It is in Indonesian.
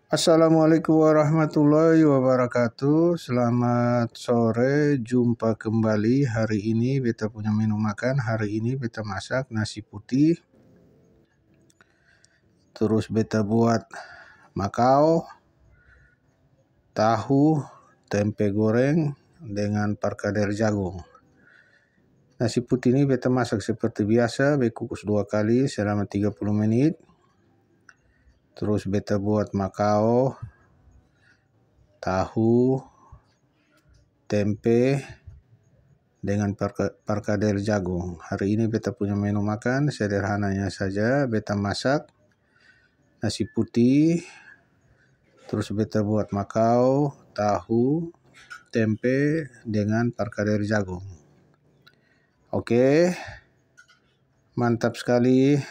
Assalamualaikum warahmatullahi wabarakatuh. Selamat sore, jumpa kembali. Hari ini beta punya menu makan. Hari ini beta masak nasi putih. Terus beta buat makau, tahu, tempe goreng dengan perkedel jagung. Nasi putih ini beta masak seperti biasa, beta kukus 2 kali selama 30 menit. Terus beta buat makau, tahu, tempe dengan perkedel jagung. Hari ini beta punya menu makan sederhananya saja. Beta masak nasi putih, terus beta buat makau, tahu, tempe dengan perkedel jagung. Oke, mantap sekali.